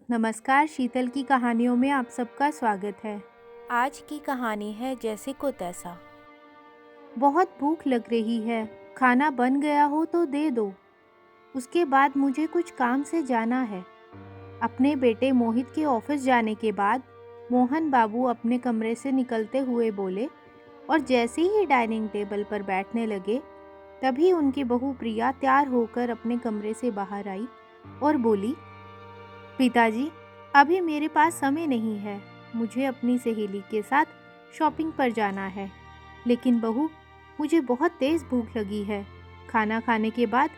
नमस्कार, शीतल की कहानियों में आप सबका स्वागत है। आज की कहानी है जैसे को तैसा। बहुत भूख लग रही है, खाना बन गया हो तो दे दो। उसके बाद मुझे कुछ काम से जाना है। अपने बेटे मोहित के ऑफिस जाने के बाद मोहन बाबू अपने कमरे से निकलते हुए बोले और जैसे ही डाइनिंग टेबल पर बैठने लगे, तभी उनकी बहू प्रिया तैयार होकर अपने कमरे से बाहर आई और बोली, पिताजी, अभी मेरे पास समय नहीं है। मुझे अपनी सहेली के साथ शॉपिंग पर जाना है। लेकिन बहू, मुझे बहुत तेज़ भूख लगी है। खाना खाने के बाद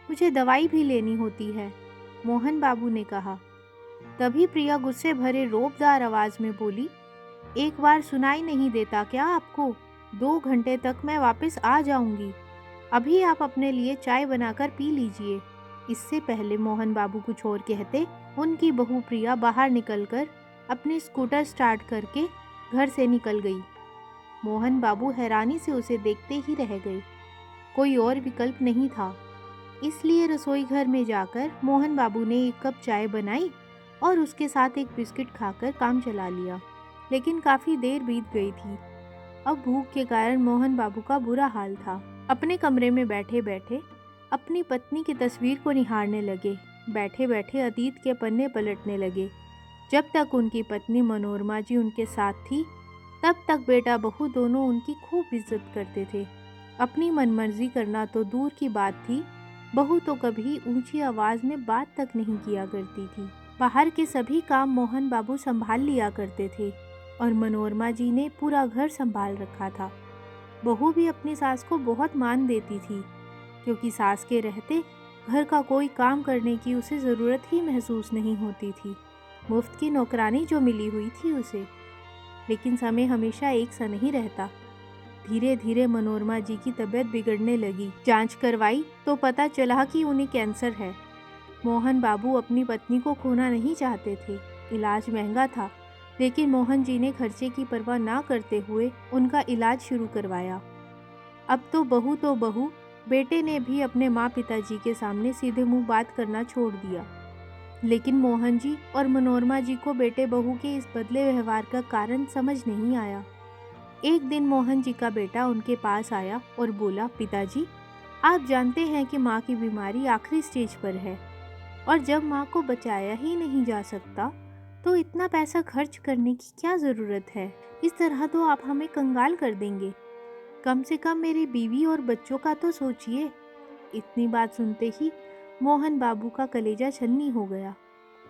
मुझे दवाई भी लेनी होती है, मोहन बाबू ने कहा। तभी प्रिया गुस्से भरे रोबदार आवाज़ में बोली, एक बार सुनाई नहीं देता क्या आपको? 2 घंटे तक मैं वापस आ जाऊंगी। अभी आप अपने लिए चाय बनाकर पी लीजिए। इससे पहले मोहन बाबू कुछ और कहते, उनकी बहू प्रिया बाहर निकलकर अपनी स्कूटर स्टार्ट करके घर से निकल गई। मोहन बाबू हैरानी से उसे देखते ही रह गए। कोई और विकल्प नहीं था, इसलिए रसोई घर में जाकर मोहन बाबू ने एक कप चाय बनाई और उसके साथ एक बिस्किट खाकर काम चला लिया। लेकिन काफ़ी देर बीत गई थी। अब भूख के कारण मोहन बाबू का बुरा हाल था। अपने कमरे में बैठे बैठे अपनी पत्नी की तस्वीर को निहारने लगे। बैठे बैठे अतीत के पन्ने पलटने लगे। जब तक उनकी पत्नी मनोरमा जी उनके साथ थी, तब तक बेटा बहू दोनों उनकी खूब इज्जत करते थे। अपनी मनमर्जी करना तो दूर की बात थी, बहू तो कभी ऊंची आवाज़ में बात तक नहीं किया करती थी। बाहर के सभी काम मोहन बाबू संभाल लिया करते थे और मनोरमा जी ने पूरा घर संभाल रखा था। बहू भी अपनी सास को बहुत मान देती थी, क्योंकि सास के रहते घर का कोई काम करने की उसे ज़रूरत ही महसूस नहीं होती थी। मुफ्त की नौकरानी जो मिली हुई थी उसे। लेकिन समय हमेशा एक सा नहीं रहता। धीरे धीरे मनोरमा जी की तबीयत बिगड़ने लगी। जांच करवाई तो पता चला कि उन्हें कैंसर है। मोहन बाबू अपनी पत्नी को खोना नहीं चाहते थे। इलाज महंगा था, लेकिन मोहन जी ने खर्चे की परवाह ना करते हुए उनका इलाज शुरू करवाया। अब तो बहू, बेटे ने भी अपने माँ पिताजी के सामने सीधे मुंह बात करना छोड़ दिया। लेकिन मोहन जी और मनोरमा जी को बेटे बहू के इस बदले व्यवहार का कारण समझ नहीं आया। एक दिन मोहन जी का बेटा उनके पास आया और बोला, पिताजी, आप जानते हैं कि माँ की बीमारी आखिरी स्टेज पर है और जब माँ को बचाया ही नहीं जा सकता तो इतना पैसा खर्च करने की क्या ज़रूरत है? इस तरह तो आप हमें कंगाल कर देंगे। कम से कम मेरी बीवी और बच्चों का तो सोचिए। इतनी बात सुनते ही मोहन बाबू का कलेजा छन्नी हो गया।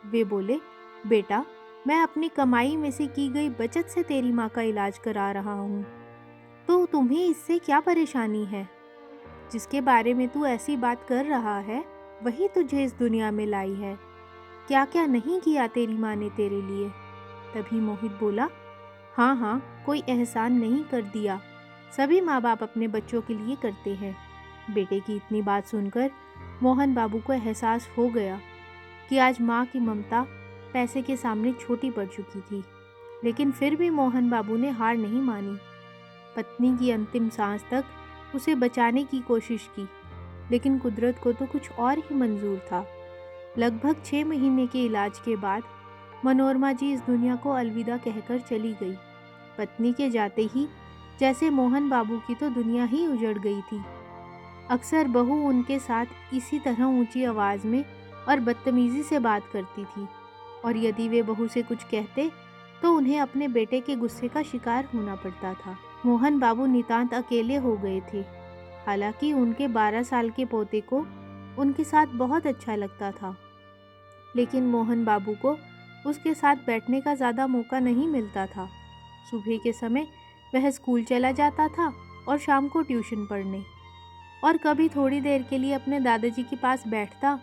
वे बोले, बेटा, मैं अपनी कमाई में से की गई बचत से तेरी माँ का इलाज करा रहा हूँ, तो तुम्हें इससे क्या परेशानी है? जिसके बारे में तू ऐसी बात कर रहा है, वही तुझे इस दुनिया में लाई है। क्या क्या नहीं किया तेरी माँ ने तेरे लिए? तभी मोहित बोला, हाँ हाँ, कोई एहसान नहीं कर दिया। सभी माँ बाप अपने बच्चों के लिए करते हैं। बेटे की इतनी बात सुनकर मोहन बाबू को एहसास हो गया कि आज माँ की ममता पैसे के सामने छोटी पड़ चुकी थी। लेकिन फिर भी मोहन बाबू ने हार नहीं मानी। पत्नी की अंतिम सांस तक उसे बचाने की कोशिश की, लेकिन कुदरत को तो कुछ और ही मंजूर था। लगभग 6 महीने के इलाज के बाद मनोरमा जी इस दुनिया को अलविदा कहकर चली गई। पत्नी के जाते ही जैसे मोहन बाबू की तो दुनिया ही उजड़ गई थी। अक्सर बहू उनके साथ इसी तरह ऊंची आवाज़ में और बदतमीज़ी से बात करती थी, और यदि वे बहू से कुछ कहते तो उन्हें अपने बेटे के गुस्से का शिकार होना पड़ता था। मोहन बाबू नितांत अकेले हो गए थे। हालांकि उनके 12 साल के पोते को उनके साथ बहुत अच्छा लगता था, लेकिन मोहन बाबू को उसके साथ बैठने का ज़्यादा मौका नहीं मिलता था। सुबह के समय वह स्कूल चला जाता था और शाम को ट्यूशन पढ़ने, और कभी थोड़ी देर के लिए अपने दादाजी के पास बैठता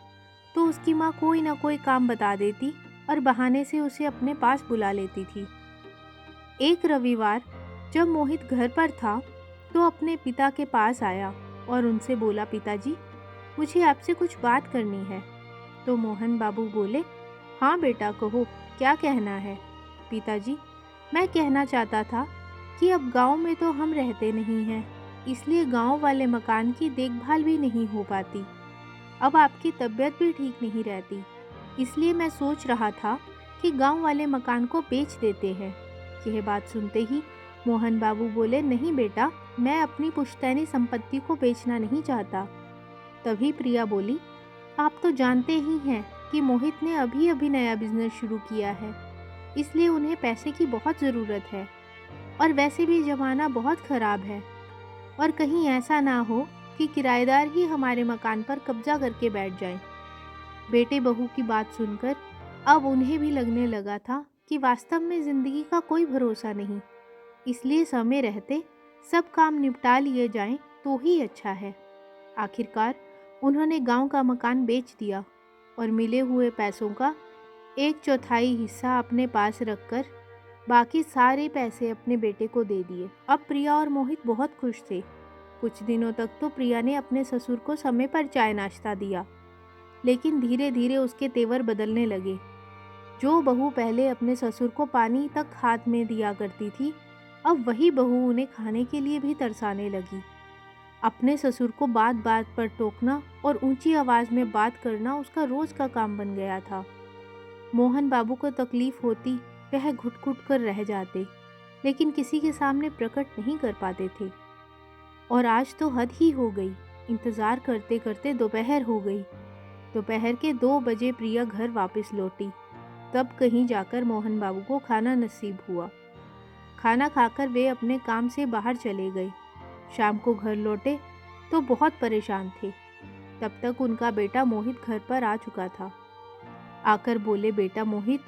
तो उसकी माँ कोई ना कोई काम बता देती और बहाने से उसे अपने पास बुला लेती थी। एक रविवार जब मोहित घर पर था तो अपने पिता के पास आया और उनसे बोला, पिताजी, मुझे आपसे कुछ बात करनी है। तो मोहन बाबू बोले, हाँ बेटा, कहो, क्या कहना है? पिताजी, मैं कहना चाहता था कि अब गांव में तो हम रहते नहीं हैं, इसलिए गांव वाले मकान की देखभाल भी नहीं हो पाती। अब आपकी तबीयत भी ठीक नहीं रहती, इसलिए मैं सोच रहा था कि गांव वाले मकान को बेच देते हैं। यह बात सुनते ही मोहन बाबू बोले, नहीं बेटा, मैं अपनी पुश्तैनी संपत्ति को बेचना नहीं चाहता। तभी प्रिया बोली, आप तो जानते ही हैं कि मोहित ने अभी अभी नया बिजनेस शुरू किया है, इसलिए उन्हें पैसे की बहुत ज़रूरत है। और वैसे भी ज़माना बहुत ख़राब है, और कहीं ऐसा ना हो कि किराएदार ही हमारे मकान पर कब्जा करके बैठ जाएं। बेटे बहू की बात सुनकर अब उन्हें भी लगने लगा था कि वास्तव में ज़िंदगी का कोई भरोसा नहीं, इसलिए समय रहते सब काम निपटा लिए जाएं तो ही अच्छा है। आखिरकार उन्होंने गांव का मकान बेच दिया और मिले हुए पैसों का 1/4 हिस्सा अपने पास रखकर बाकी सारे पैसे अपने बेटे को दे दिए। अब प्रिया और मोहित बहुत खुश थे। कुछ दिनों तक तो प्रिया ने अपने ससुर को समय पर चाय नाश्ता दिया, लेकिन धीरे धीरे उसके तेवर बदलने लगे। जो बहू पहले अपने ससुर को पानी तक हाथ में दिया करती थी, अब वही बहू उन्हें खाने के लिए भी तरसाने लगी। अपने ससुर को बात बात पर टोकना और ऊंची आवाज़ में बात करना उसका रोज़ का काम बन गया था। मोहन बाबू को तकलीफ होती, वह घुट घुट कर रह जाते, लेकिन किसी के सामने प्रकट नहीं कर पाते थे। और आज तो हद ही हो गई। इंतज़ार करते करते दोपहर हो गई। दोपहर के 2 बजे प्रिया घर वापस लौटी। तब कहीं जाकर मोहन बाबू को खाना नसीब हुआ। खाना खाकर वे अपने काम से बाहर चले गए। शाम को घर लौटे तो बहुत परेशान थे। तब तक उनका बेटा मोहित घर पर आ चुका था। आकर बोले, बेटा मोहित,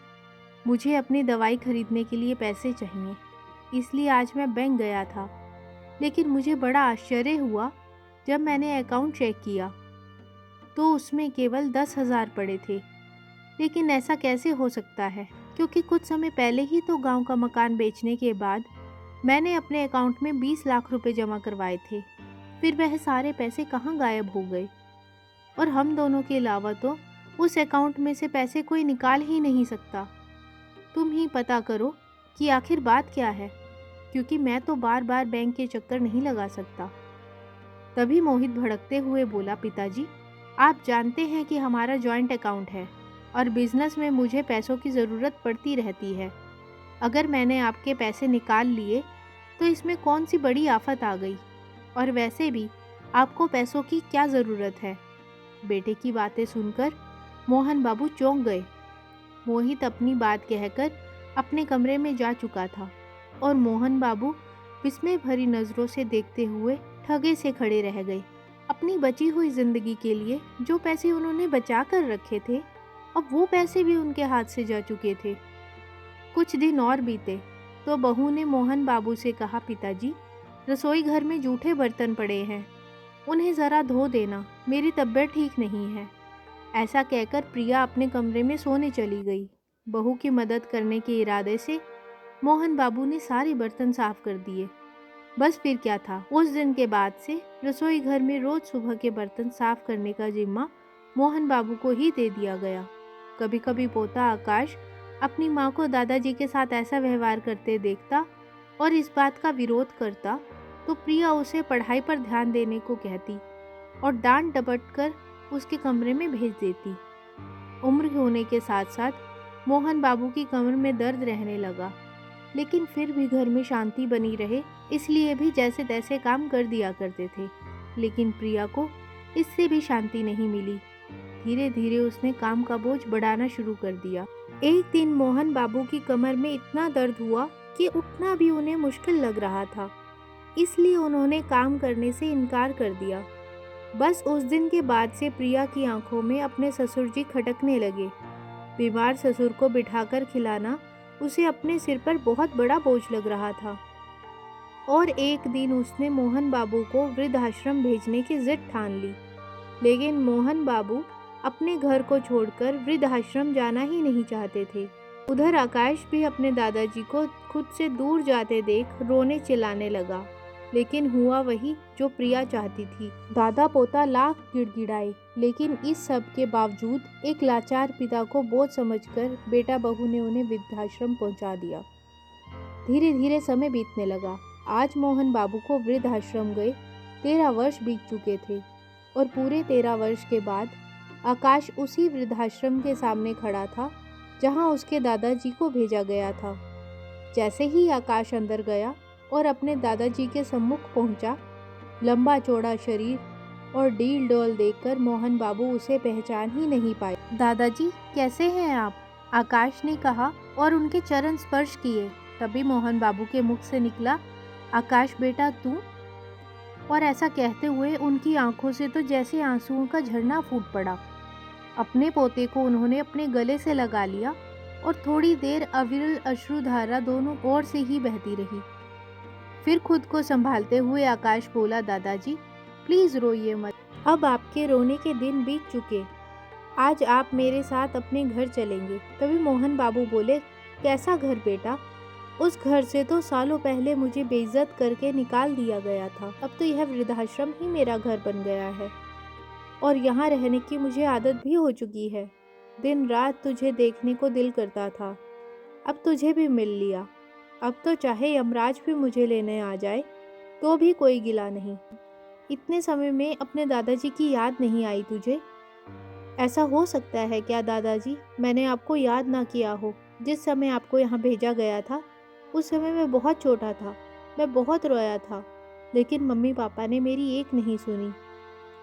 मुझे अपनी दवाई खरीदने के लिए पैसे चाहिए, इसलिए आज मैं बैंक गया था। लेकिन मुझे बड़ा आश्चर्य हुआ जब मैंने अकाउंट चेक किया तो उसमें केवल 10,000 पड़े थे। लेकिन ऐसा कैसे हो सकता है, क्योंकि कुछ समय पहले ही तो गांव का मकान बेचने के बाद मैंने अपने अकाउंट में 20 लाख रुपए जमा करवाए थे। फिर वह सारे पैसे कहाँ गायब हो गए? और हम दोनों के अलावा तो उस अकाउंट में से पैसे कोई निकाल ही नहीं सकता। तुम ही पता करो कि आखिर बात क्या है, क्योंकि मैं तो बार बार बैंक के चक्कर नहीं लगा सकता। तभी मोहित भड़कते हुए बोला, पिताजी, आप जानते हैं कि हमारा जॉइंट अकाउंट है और बिजनेस में मुझे पैसों की ज़रूरत पड़ती रहती है। अगर मैंने आपके पैसे निकाल लिए तो इसमें कौन सी बड़ी आफत आ गई? और वैसे भी आपको पैसों की क्या ज़रूरत है? बेटे की बातें सुनकर मोहन बाबू चौंक गए। मोहित अपनी बात कहकर अपने कमरे में जा चुका था और मोहन बाबू विस्मय भरी नज़रों से देखते हुए ठगे से खड़े रह गए। अपनी बची हुई ज़िंदगी के लिए जो पैसे उन्होंने बचा कर रखे थे, अब वो पैसे भी उनके हाथ से जा चुके थे। कुछ दिन और बीते तो बहू ने मोहन बाबू से कहा, पिताजी, रसोई घर में जूठे बर्तन पड़े हैं, उन्हें ज़रा धो देना, मेरी तबीयत ठीक नहीं है। ऐसा कहकर प्रिया अपने कमरे में सोने चली गई। बहू की मदद करने के इरादे से मोहन बाबू ने सारे बर्तन साफ कर दिए। बस फिर क्या था, उस दिन के बाद से रसोई घर में रोज सुबह के बर्तन साफ करने का जिम्मा मोहन बाबू को ही दे दिया गया। कभी कभी पोता आकाश अपनी माँ को दादाजी के साथ ऐसा व्यवहार करते देखता और इस बात का विरोध करता तो प्रिया उसे पढ़ाई पर ध्यान देने को कहती और डांट डपट कर उसके कमरे में भेज देती। उम्र होने के साथ साथ मोहन बाबू की कमर में दर्द रहने लगा, लेकिन फिर भी घर में शांति बनी रहे इसलिए भी जैसे तैसे काम कर दिया करते थे। लेकिन प्रिया को इससे भी शांति नहीं मिली। धीरे धीरे उसने काम का बोझ बढ़ाना शुरू कर दिया। एक दिन मोहन बाबू की कमर में इतना दर्द हुआ कि उठना भी उन्हें मुश्किल लग रहा था, इसलिए उन्होंने काम करने से इनकार कर दिया। बस उस दिन के बाद से प्रिया की आंखों में अपने ससुर जी खटकने लगे। बीमार ससुर को बिठाकर खिलाना उसे अपने सिर पर बहुत बड़ा बोझ लग रहा था। और एक दिन उसने मोहन बाबू को वृद्धाश्रम भेजने की जिद ठान ली, लेकिन मोहन बाबू अपने घर को छोड़कर वृद्धाश्रम जाना ही नहीं चाहते थे। उधर आकाश भी अपने दादाजी को खुद से दूर जाते देख रोने चिल्लाने लगा, लेकिन हुआ वही जो प्रिया चाहती थी। दादा पोता लाख गिड़गिड़ाए, लेकिन इस सब के बावजूद एक लाचार पिता को बोझ समझकर बेटा बहू ने उन्हें वृद्धाश्रम पहुंचा दिया। धीरे धीरे समय बीतने लगा। आज मोहन बाबू को वृद्धाश्रम गए 13 वर्ष बीत चुके थे और पूरे 13 वर्ष के बाद आकाश उसी वृद्धाश्रम के सामने खड़ा था जहां उसके दादाजी को भेजा गया था। जैसे ही आकाश अंदर गया और अपने दादाजी के सम्मुख पहुंचा, लंबा चौड़ा शरीर और डील डोल देखकर मोहन बाबू उसे पहचान ही नहीं पाए। दादाजी कैसे हैं आप? आकाश ने कहा और उनके चरण स्पर्श किए। तभी मोहन बाबू के मुख से निकला, आकाश बेटा तू? और ऐसा कहते हुए उनकी आंखों से तो जैसे आंसुओं का झरना फूट पड़ा। अपने पोते को उन्होंने अपने गले से लगा लिया और थोड़ी देर अविरल अश्रुधारा दोनों ओर से ही बहती रही। फिर खुद को संभालते हुए आकाश बोला, दादाजी प्लीज रोइए मत, अब आपके रोने के दिन बीत चुके, आज आप मेरे साथ अपने घर चलेंगे। तभी मोहन बाबू बोले, कैसा घर बेटा? उस घर से तो सालों पहले मुझे बेइज्जत करके निकाल दिया गया था, अब तो यह वृद्धाश्रम ही मेरा घर बन गया है और यहाँ रहने की मुझे आदत भी हो चुकी है। दिन रात तुझे देखने को दिल करता था, अब तुझे भी मिल लिया। अब तो चाहे यमराज भी मुझे लेने आ जाए तो भी कोई गिला नहीं। इतने समय में अपने दादाजी की याद नहीं आई तुझे? ऐसा हो सकता है क्या दादाजी, मैंने आपको याद ना किया हो? जिस समय आपको यहाँ भेजा गया था उस समय मैं बहुत छोटा था, मैं बहुत रोया था, लेकिन मम्मी पापा ने मेरी एक नहीं सुनी।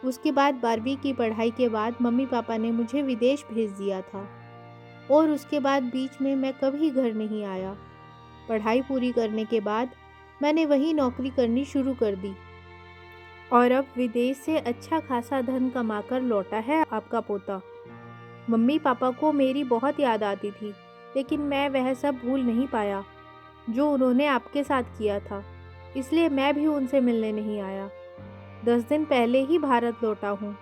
उसके बाद 12वीं की पढ़ाई के बाद मम्मी पापा ने मुझे विदेश भेज दिया था और उसके बाद बीच में मैं कभी घर नहीं आया। पढ़ाई पूरी करने के बाद मैंने वहीं नौकरी करनी शुरू कर दी और अब विदेश से अच्छा खासा धन कमाकर लौटा है आपका पोता। मम्मी पापा को मेरी बहुत याद आती थी, लेकिन मैं वह सब भूल नहीं पाया जो उन्होंने आपके साथ किया था, इसलिए मैं भी उनसे मिलने नहीं आया। 10 दिन पहले ही भारत लौटा हूँ,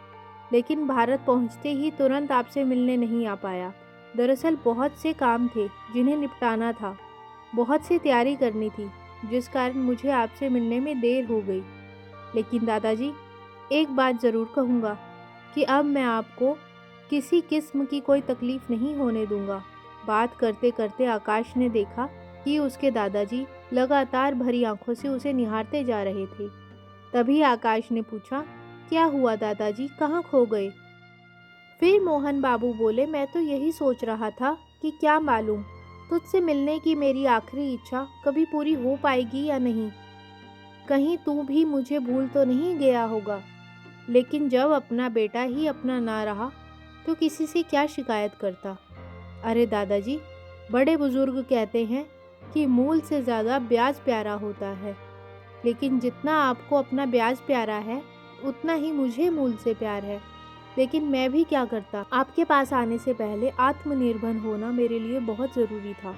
लेकिन भारत पहुँचते ही तुरंत आपसे मिलने नहीं आ पाया। दरअसल बहुत से काम थे जिन्हें निपटाना था, बहुत सी तैयारी करनी थी, जिस कारण मुझे आपसे मिलने में देर हो गई। लेकिन दादाजी एक बात ज़रूर कहूँगा कि अब मैं आपको किसी किस्म की कोई तकलीफ़ नहीं होने दूँगा। बात करते करते आकाश ने देखा कि उसके दादाजी लगातार भरी आंखों से उसे निहारते जा रहे थे। तभी आकाश ने पूछा, क्या हुआ दादाजी, कहाँ खो गए? फिर मोहन बाबू बोले, मैं तो यही सोच रहा था कि क्या मालूम तुझसे मिलने की मेरी आखिरी इच्छा कभी पूरी हो पाएगी या नहीं। कहीं तू भी मुझे भूल तो नहीं गया होगा। लेकिन जब अपना बेटा ही अपना ना रहा तो किसी से क्या शिकायत करता। अरे दादाजी, बड़े बुजुर्ग कहते हैं कि मूल से ज़्यादा ब्याज प्यारा होता है, लेकिन जितना आपको अपना ब्याज प्यारा है उतना ही मुझे मूल से प्यार है। लेकिन मैं भी क्या करता, आपके पास आने से पहले आत्मनिर्भर होना मेरे लिए बहुत ज़रूरी था।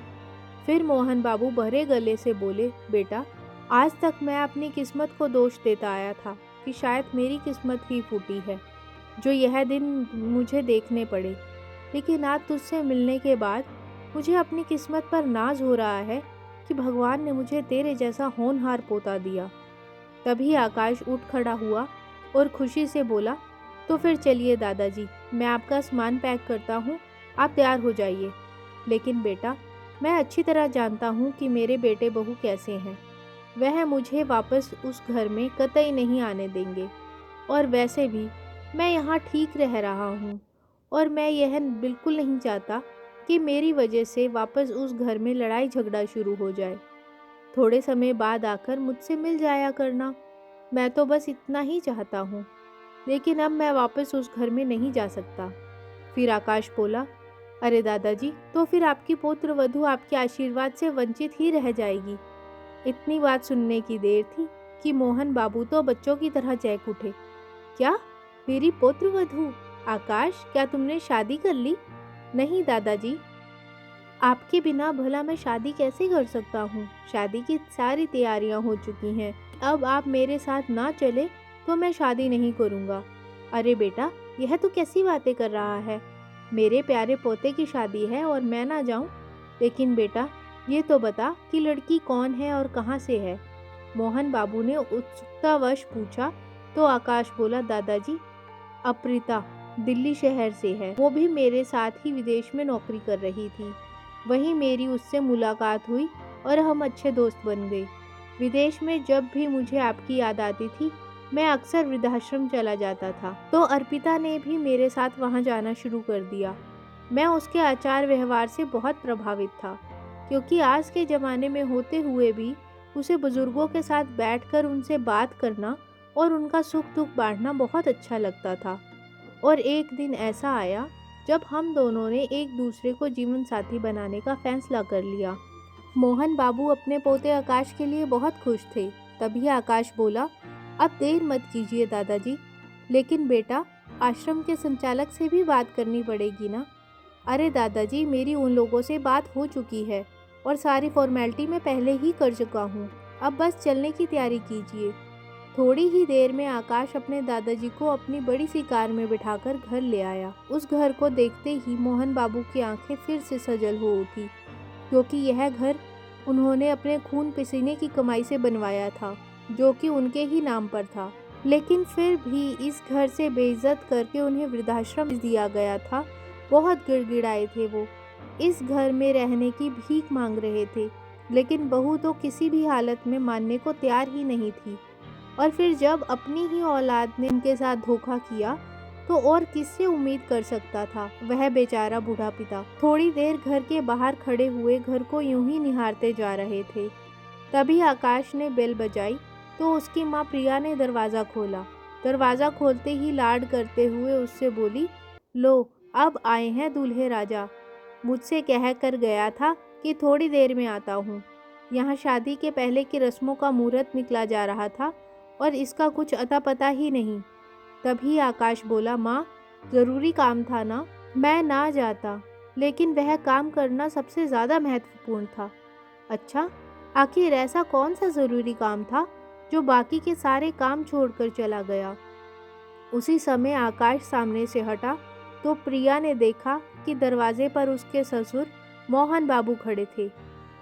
फिर मोहन बाबू भरे गले से बोले, बेटा आज तक मैं अपनी किस्मत को दोष देता आया था कि शायद मेरी किस्मत ही फूटी है जो यह दिन मुझे देखने पड़े, लेकिन आज तुझसे मिलने के बाद मुझे अपनी किस्मत पर नाज हो रहा है कि भगवान ने मुझे तेरे जैसा होनहार पोता दिया। तभी आकाश उठ खड़ा हुआ और खुशी से बोला, तो फिर चलिए दादाजी, मैं आपका सामान पैक करता हूँ, आप तैयार हो जाइए। लेकिन बेटा, मैं अच्छी तरह जानता हूँ कि मेरे बेटे बहू कैसे हैं। वह मुझे वापस उस घर में कतई नहीं आने देंगे, और वैसे भी मैं यहाँ ठीक रह रहा हूँ और मैं यह बिल्कुल नहीं चाहता कि मेरी वजह से वापस उस घर में लड़ाई झगड़ा शुरू हो जाए। थोड़े समय बाद आकर मुझसे मिल जाया करना, मैं तो बस इतना ही चाहता हूँ, लेकिन अब मैं वापस उस घर में नहीं जा सकता। फिर आकाश बोला, अरे दादाजी, तो फिर आपकी पुत्र वधू आपके आशीर्वाद से वंचित ही रह जाएगी। इतनी बात सुनने की देर थी कि मोहन बाबू तो बच्चों की तरह चहक उठे। क्या, मेरी पुत्र वधू? आकाश, क्या तुमने शादी कर ली? नहीं दादाजी, आपके बिना भला मैं शादी कैसे कर सकता हूँ? शादी की सारी तैयारियाँ हो चुकी हैं। अब आप मेरे साथ ना चले तो मैं शादी नहीं करूँगा। अरे बेटा, यह तो कैसी बातें कर रहा है? मेरे प्यारे पोते की शादी है और मैं ना जाऊँ? लेकिन बेटा, ये तो बता कि लड़की कौन है और कहाँ से है? मोहन बाबू ने उत्सुकतावश पूछा तो आकाश बोला, दादाजी, अप्रिता दिल्ली शहर से है, वो भी मेरे साथ ही विदेश में नौकरी कर रही थी। वहीं मेरी उससे मुलाकात हुई और हम अच्छे दोस्त बन गए। विदेश में जब भी मुझे आपकी याद आती थी मैं अक्सर वृद्धाश्रम चला जाता था, तो अर्पिता ने भी मेरे साथ वहाँ जाना शुरू कर दिया। मैं उसके आचार व्यवहार से बहुत प्रभावित था, क्योंकि आज के ज़माने में होते हुए भी उसे बुजुर्गों के साथ बैठकर उनसे बात करना और उनका सुख दुख बांटना बहुत अच्छा लगता था। और एक दिन ऐसा आया जब हम दोनों ने एक दूसरे को जीवन साथी बनाने का फैसला कर लिया। मोहन बाबू अपने पोते आकाश के लिए बहुत खुश थे। तभी आकाश बोला, अब देर मत कीजिए दादाजी, लेकिन बेटा आश्रम के संचालक से भी बात करनी पड़ेगी ना। अरे दादाजी, मेरी उन लोगों से बात हो चुकी है और सारी फॉर्मेलिटी मैं पहले ही कर चुका हूँ। अब बस चलने की तैयारी कीजिए। थोड़ी ही देर में आकाश अपने दादाजी को अपनी बड़ी सी कार में बिठाकर घर ले आया। उस घर को देखते ही मोहन बाबू की आंखें फिर से सजल हो उठी, क्योंकि यह घर उन्होंने अपने खून पसीने की कमाई से बनवाया था, जो कि उनके ही नाम पर था। लेकिन फिर भी इस घर से बेइज्जत करके उन्हें वृद्धाश्रम दिया गया था। बहुत गिड़गिड़ाए थे वो। इस घर में रहने की भीख मांग रहे थे, लेकिन बहू तो किसी भी हालत में मानने को तैयार ही नहीं थी। और फिर जब अपनी ही औलाद ने उनके साथ धोखा किया, तो और किससे उम्मीद कर सकता था वह बेचारा बूढ़ा पिता। थोड़ी देर घर के बाहर खड़े हुए घर को यूं ही निहारते जा रहे थे। तभी आकाश ने बेल बजाई तो उसकी माँ प्रिया ने दरवाज़ा खोला। दरवाज़ा खोलते ही लाड करते हुए उससे बोली, लो अब आए हैं दूल्हे राजा। मुझसे कह कर गया था कि थोड़ी देर में आता हूँ। यहाँ शादी के पहले की रस्मों का मुहूर्त निकला जा रहा था और इसका कुछ अता पता ही नहीं। तभी आकाश बोला, माँ ज़रूरी काम था ना, मैं ना जाता, लेकिन वह काम करना सबसे ज़्यादा महत्वपूर्ण था। अच्छा, आखिर ऐसा कौन सा ज़रूरी काम था जो बाकी के सारे काम छोड़कर चला गया? उसी समय आकाश सामने से हटा तो प्रिया ने देखा कि दरवाजे पर उसके ससुर मोहन बाबू खड़े थे।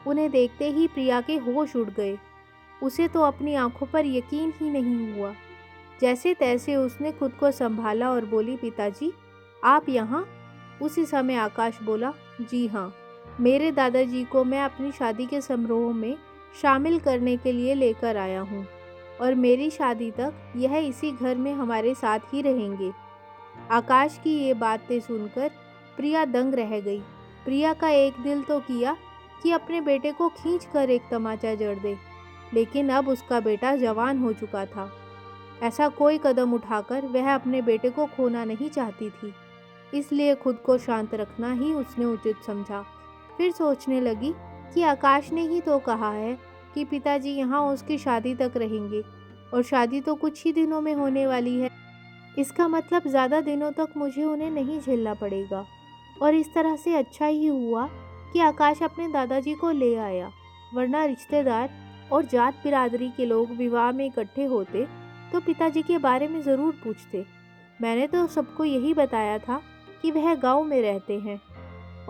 उन्हें देखते ही प्रिया के होश उड़ गए। उसे तो अपनी आंखों पर यकीन ही नहीं हुआ। जैसे तैसे उसने खुद को संभाला और बोली, पिताजी आप यहाँ? उसी समय आकाश बोला, जी हाँ, मेरे दादाजी को मैं अपनी शादी के समारोह में शामिल करने के लिए लेकर आया हूँ और मेरी शादी तक यह इसी घर में हमारे साथ ही रहेंगे। आकाश की ये बातें सुनकर प्रिया दंग रह गई। प्रिया का एक दिल तो किया कि अपने बेटे को खींच कर एक तमाचा जड़ दे, लेकिन अब उसका बेटा जवान हो चुका था। ऐसा कोई कदम उठाकर वह अपने बेटे को खोना नहीं चाहती थी, इसलिए खुद को शांत रखना ही उसने उचित समझा। फिर सोचने लगी कि आकाश ने ही तो कहा है कि पिताजी यहाँ उसकी शादी तक रहेंगे, और शादी तो कुछ ही दिनों में होने वाली है। इसका मतलब ज़्यादा दिनों तक मुझे उन्हें नहीं झेलना पड़ेगा। और इस तरह से अच्छा ही हुआ कि आकाश अपने दादाजी को ले आया, वरना रिश्तेदार और जात बिरादरी के लोग विवाह में इकट्ठे होते तो पिताजी के बारे में ज़रूर पूछते। मैंने तो सबको यही बताया था कि वह गांव में रहते हैं,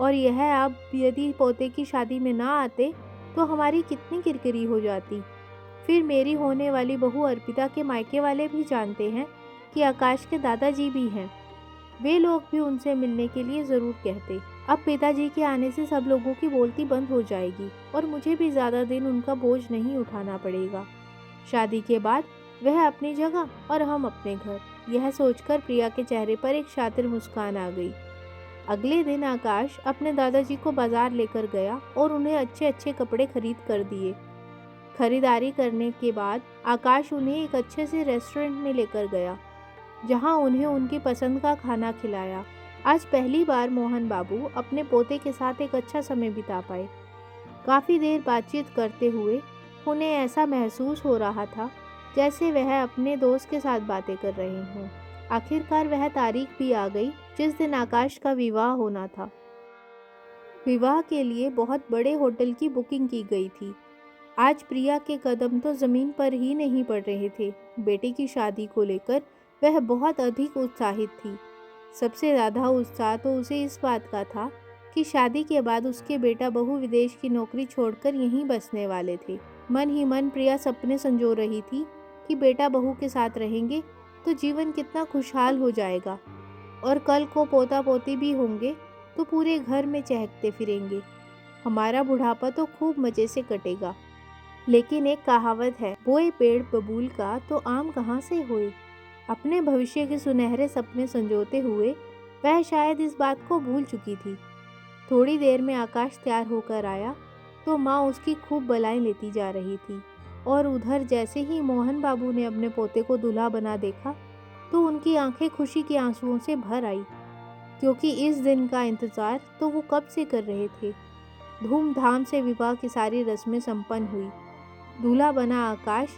और यह अब यदि पोते की शादी में ना आते तो हमारी कितनी किरकिरी हो जाती। फिर मेरी होने वाली बहू अर्पिता के मायके वाले भी जानते हैं कि आकाश के दादाजी भी हैं। वे लोग भी उनसे मिलने के लिए ज़रूर कहते। अब पिताजी के आने से सब लोगों की बोलती बंद हो जाएगी और मुझे भी ज़्यादा दिन उनका बोझ नहीं उठाना पड़ेगा। शादी के बाद वह अपनी जगह और हम अपने घर। यह सोचकर प्रिया के चेहरे पर एक शातिर मुस्कान आ गई। अगले दिन आकाश अपने दादाजी को बाजार लेकर गया और उन्हें अच्छे अच्छे कपड़े खरीद कर दिए। खरीदारी करने के बाद आकाश उन्हें एक अच्छे से रेस्टोरेंट में लेकर गया, जहां उन्हें उनकी पसंद का खाना खिलाया। आज पहली बार मोहन बाबू अपने पोते के साथ एक अच्छा समय बिता पाए। काफ़ी देर बातचीत करते हुए उन्हें ऐसा महसूस हो रहा था जैसे वह अपने दोस्त के साथ बातें कर रहे हों। आखिरकार वह तारीख भी आ गई जिस दिन आकाश का विवाह होना था। विवाह के लिए बहुत बड़े होटल की बुकिंग की गई थी। आज प्रिया के कदम तो ज़मीन पर ही नहीं पड़ रहे थे। बेटे की शादी को लेकर वह बहुत अधिक उत्साहित थी। सबसे ज़्यादा उत्साह तो उसे इस बात का था कि शादी के बाद उसके बेटा बहू विदेश की नौकरी छोड़कर यहीं बसने वाले थे। मन ही मन प्रिया सपने संजो रही थी कि बेटा बहू के साथ रहेंगे तो जीवन कितना खुशहाल हो जाएगा, और कल को पोता पोती भी होंगे तो पूरे घर में चहकते फिरेंगे। हमारा बुढ़ापा तो खूब मज़े से कटेगा। लेकिन एक कहावत है, बोए पेड़ बबूल का तो आम कहाँ से होए। अपने भविष्य के सुनहरे सपने संजोते हुए वह शायद इस बात को भूल चुकी थी। थोड़ी देर में आकाश तैयार होकर आया तो माँ उसकी खूब बलाएं लेती जा रही थी, और उधर जैसे ही मोहन बाबू ने अपने पोते को दूल्हा बना देखा तो उनकी आंखें खुशी के आंसुओं से भर आई, क्योंकि इस दिन का इंतजार तो वो कब से कर रहे थे। धूमधाम से विवाह की सारी रस्में संपन्न हुई। दूल्हा बना आकाश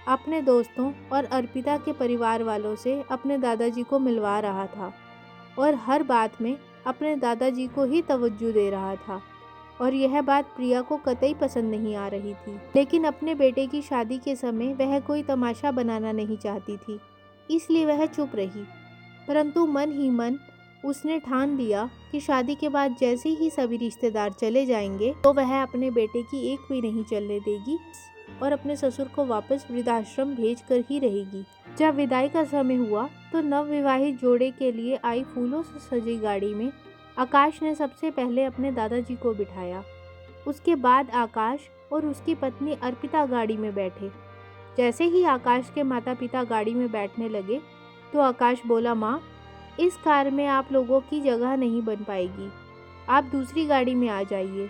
अपने दोस्तों और अर्पिता के परिवार वालों से अपने दादाजी को मिलवा रहा था, और हर बात में अपने दादाजी को ही तवज्जो दे रहा था। और यह बात प्रिया को कतई पसंद नहीं आ रही थी, लेकिन अपने बेटे की शादी के समय वह कोई तमाशा बनाना नहीं चाहती थी, इसलिए वह चुप रही। परंतु मन ही मन उसने ठान लिया कि शादी के बाद जैसे ही सभी रिश्तेदार चले जाएंगे तो वह अपने बेटे की एक भी नहीं चलने देगी और अपने ससुर को वापस वृद्धाश्रम भेज कर ही रहेगी। जब विदाई का समय हुआ तो नवविवाहित जोड़े के लिए आई फूलों से सजी गाड़ी में आकाश ने सबसे पहले अपने दादाजी को बिठाया। उसके बाद आकाश और उसकी पत्नी अर्पिता गाड़ी में बैठे। जैसे ही आकाश के माता पिता गाड़ी में बैठने लगे तो आकाश बोला, माँ, इस कार में आप लोगों की जगह नहीं बन पाएगी, आप दूसरी गाड़ी में आ जाइए।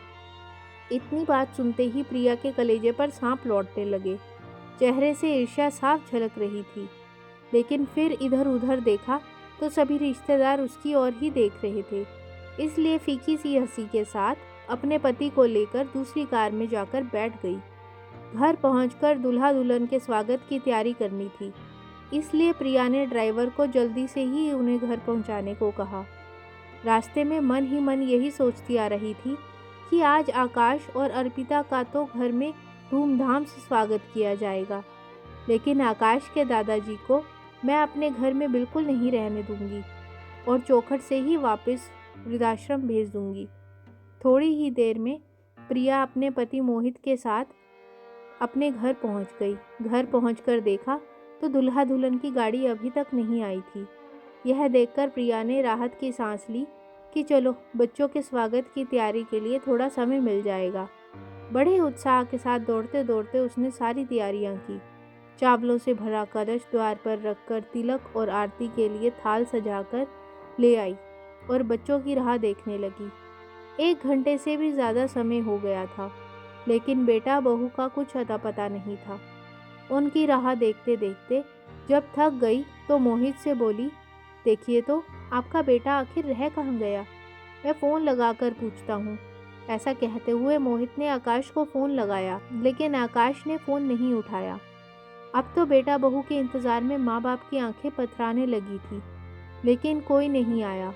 इतनी बात सुनते ही प्रिया के कलेजे पर सांप लौटने लगे। चेहरे से ईर्ष्या साफ झलक रही थी, लेकिन फिर इधर उधर देखा तो सभी रिश्तेदार उसकी ओर ही देख रहे थे, इसलिए फीकी सी हंसी के साथ अपने पति को लेकर दूसरी कार में जाकर बैठ गई। घर पहुंचकर दूल्हा दुल्हन के स्वागत की तैयारी करनी थी, इसलिए प्रिया ने ड्राइवर को जल्दी से ही उन्हें घर पहुंचाने को कहा। रास्ते में मन ही मन यही सोचती आ रही थी कि आज आकाश और अर्पिता का तो घर में धूमधाम से स्वागत किया जाएगा, लेकिन आकाश के दादाजी को मैं अपने घर में बिल्कुल नहीं रहने दूंगी और चौखट से ही वापस वृद्धाश्रम भेज दूंगी। थोड़ी ही देर में प्रिया अपने पति मोहित के साथ अपने घर पहुंच गई। घर पहुंचकर देखा तो दूल्हा दुल्हन की गाड़ी अभी तक नहीं आई थी। यह देखकर प्रिया ने राहत की सांस ली कि चलो, बच्चों के स्वागत की तैयारी के लिए थोड़ा समय मिल जाएगा। बड़े उत्साह के साथ दौड़ते दौड़ते उसने सारी तैयारियां की। चावलों से भरा कलश द्वार पर रखकर तिलक और आरती के लिए थाल सजाकर ले आई और बच्चों की राह देखने लगी। 1 घंटे से भी ज़्यादा समय हो गया था, लेकिन बेटा बहू का कुछ अता पता नहीं था। उनकी राह देखते देखते जब थक गई तो मोहित से बोली, देखिए तो आपका बेटा आखिर रह कहाँ गया, मैं फ़ोन लगाकर पूछता हूँ। ऐसा कहते हुए मोहित ने आकाश को फ़ोन लगाया, लेकिन आकाश ने फ़ोन नहीं उठाया। अब तो बेटा बहू के इंतज़ार में माँ बाप की आंखें पथराने लगी थी, लेकिन कोई नहीं आया।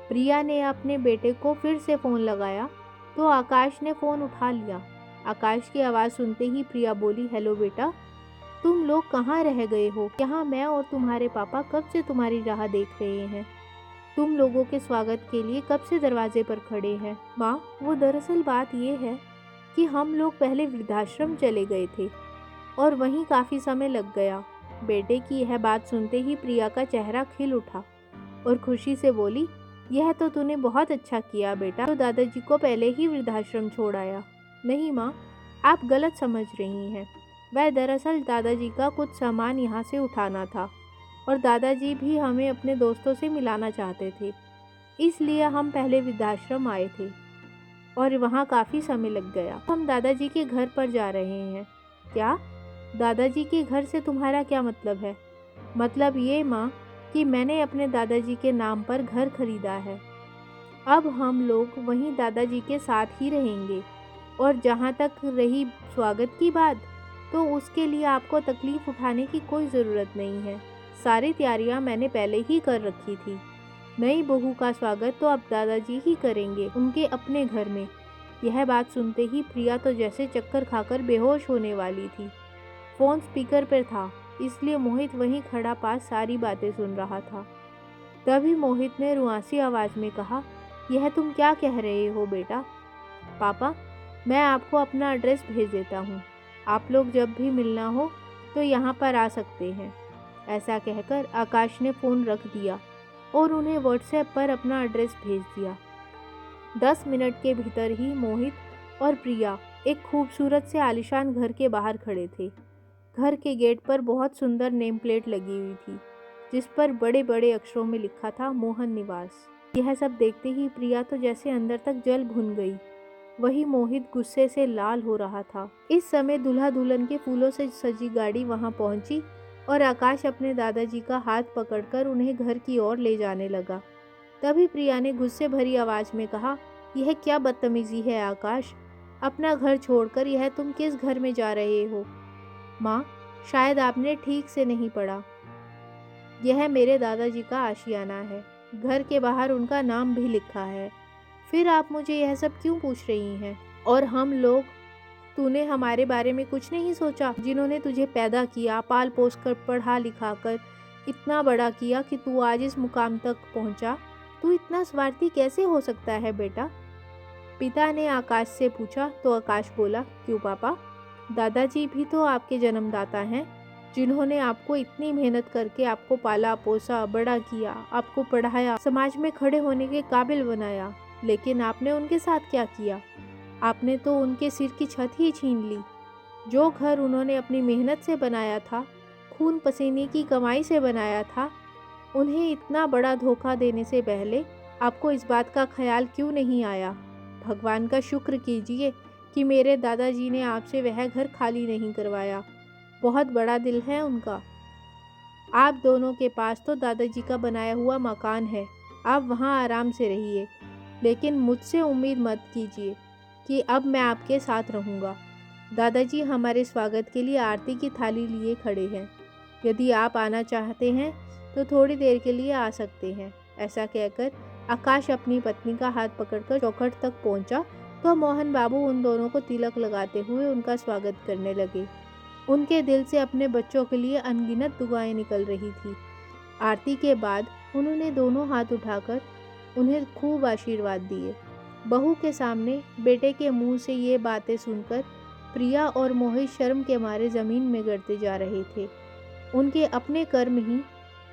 प्रिया ने अपने बेटे को फिर से फ़ोन लगाया तो आकाश ने फ़ोन उठा लिया। आकाश की आवाज़ सुनते ही प्रिया बोली, हेलो बेटा, तुम लोग कहाँ रह गए हो? यहाँ मैं और तुम्हारे पापा कब से तुम्हारी राह देख रहे हैं। तुम लोगों के स्वागत के लिए कब से दरवाजे पर खड़े हैं। माँ, वो दरअसल बात ये है कि हम लोग पहले वृद्धाश्रम चले गए थे और वहीं काफ़ी समय लग गया। बेटे की यह बात सुनते ही प्रिया का चेहरा खिल उठा और खुशी से बोली, यह तो तूने बहुत अच्छा किया बेटा, तो दादाजी को पहले ही वृद्धाश्रम छोड़ आया। नहीं माँ, आप गलत समझ रही हैं। वह दरअसल दादाजी का कुछ सामान यहाँ से उठाना था और दादाजी भी हमें अपने दोस्तों से मिलाना चाहते थे, इसलिए हम पहले वृद्धाश्रम आए थे और वहाँ काफ़ी समय लग गया। हम दादाजी के घर पर जा रहे हैं। क्या? दादाजी के घर से तुम्हारा क्या मतलब है? मतलब ये माँ कि मैंने अपने दादाजी के नाम पर घर खरीदा है। अब हम लोग वहीं दादाजी के साथ ही रहेंगे, और जहाँ तक रही स्वागत की बात, तो उसके लिए आपको तकलीफ़ उठाने की कोई ज़रूरत नहीं है। सारी तैयारियाँ मैंने पहले ही कर रखी थी। नई बहू का स्वागत तो अब दादाजी ही करेंगे उनके अपने घर में। यह बात सुनते ही प्रिया तो जैसे चक्कर खाकर बेहोश होने वाली थी। फ़ोन स्पीकर पर था, इसलिए मोहित वहीं खड़ा पास सारी बातें सुन रहा था। तभी मोहित ने रुआंसी आवाज़ में कहा, यह तुम क्या कह रहे हो बेटा? पापा, मैं आपको अपना एड्रेस भेज देता हूँ, आप लोग जब भी मिलना हो तो यहाँ पर आ सकते हैं। ऐसा कहकर आकाश ने फ़ोन रख दिया और उन्हें व्हाट्सएप पर अपना एड्रेस भेज दिया। 10 मिनट के भीतर ही मोहित और प्रिया एक खूबसूरत से आलीशान घर के बाहर खड़े थे। घर के गेट पर बहुत सुंदर नेम प्लेट लगी हुई थी, जिस पर बड़े बड़े अक्षरों में लिखा था मोहन निवास। यह सब देखते ही प्रिया तो जैसे अंदर तक जल भुन गई। वही मोहित गुस्से से लाल हो रहा था। इस समय दूल्हा दुल्हन के फूलों से सजी गाड़ी वहां पहुंची और आकाश अपने दादाजी का हाथ पकड़कर उन्हें घर की ओर ले जाने लगा। तभी प्रिया ने गुस्से भरी आवाज में कहा, यह क्या बदतमीजी है आकाश, अपना घर छोड़कर यह तुम किस घर में जा रहे हो? माँ, शायद आपने ठीक से नहीं पढ़ा। यह मेरे दादाजी का आशियाना है, घर के बाहर उनका नाम भी लिखा है। फिर आप मुझे यह सब क्यों पूछ रही हैं? और हम लोग, तूने हमारे बारे में कुछ नहीं सोचा, जिन्होंने तुझे पैदा किया, पाल पोस कर, पढ़ा लिखा कर इतना बड़ा किया कि तू आज इस मुकाम तक पहुंचा। तू इतना स्वार्थी कैसे हो सकता है बेटा? पिता ने आकाश से पूछा तो आकाश बोला, क्यों पापा, दादाजी भी तो आपके जन्मदाता हैं, जिन्होंने आपको इतनी मेहनत करके आपको पाला पोसा, बड़ा किया, आपको पढ़ाया, समाज में खड़े होने के काबिल बनाया। लेकिन आपने उनके साथ क्या किया? आपने तो उनके सिर की छत ही छीन ली। जो घर उन्होंने अपनी मेहनत से बनाया था, खून पसीने की कमाई से बनाया था, उन्हें इतना बड़ा धोखा देने से पहले आपको इस बात का ख्याल क्यों नहीं आया? भगवान का शुक्र कीजिए कि मेरे दादाजी ने आपसे वह घर खाली नहीं करवाया। बहुत बड़ा दिल है उनका। आप दोनों के पास तो दादाजी का बनाया हुआ मकान है, आप वहाँ आराम से रहिए, लेकिन मुझसे उम्मीद मत कीजिए कि अब मैं आपके साथ रहूँगा। दादाजी हमारे स्वागत के लिए आरती की थाली लिए खड़े हैं। यदि आप आना चाहते हैं तो थोड़ी देर के लिए आ सकते हैं। ऐसा कहकर आकाश अपनी पत्नी का हाथ पकड़कर चौखट तक पहुंचा तो मोहन बाबू उन दोनों को तिलक लगाते हुए उनका स्वागत करने लगे। उनके दिल से अपने बच्चों के लिए अनगिनत दुआएं निकल रही थी। आरती के बाद उन्होंने दोनों हाथ उठाकर उन्हें खूब आशीर्वाद दिए। बहू के सामने बेटे के मुंह से ये बातें सुनकर प्रिया और मोहित शर्म के मारे ज़मीन में गिरते जा रहे थे। उनके अपने कर्म ही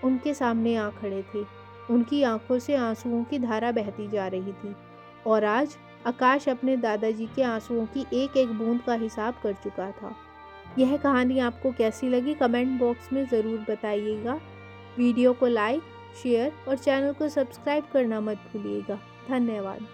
उनके सामने आ खड़े थे। उनकी आंखों से आंसुओं की धारा बहती जा रही थी और आज आकाश अपने दादाजी के आंसुओं की एक एक बूंद का हिसाब कर चुका था। यह कहानी आपको कैसी लगी कमेंट बॉक्स में ज़रूर बताइएगा। वीडियो को लाइक, शेयर और चैनल को सब्सक्राइब करना मत भूलिएगा। धन्यवाद।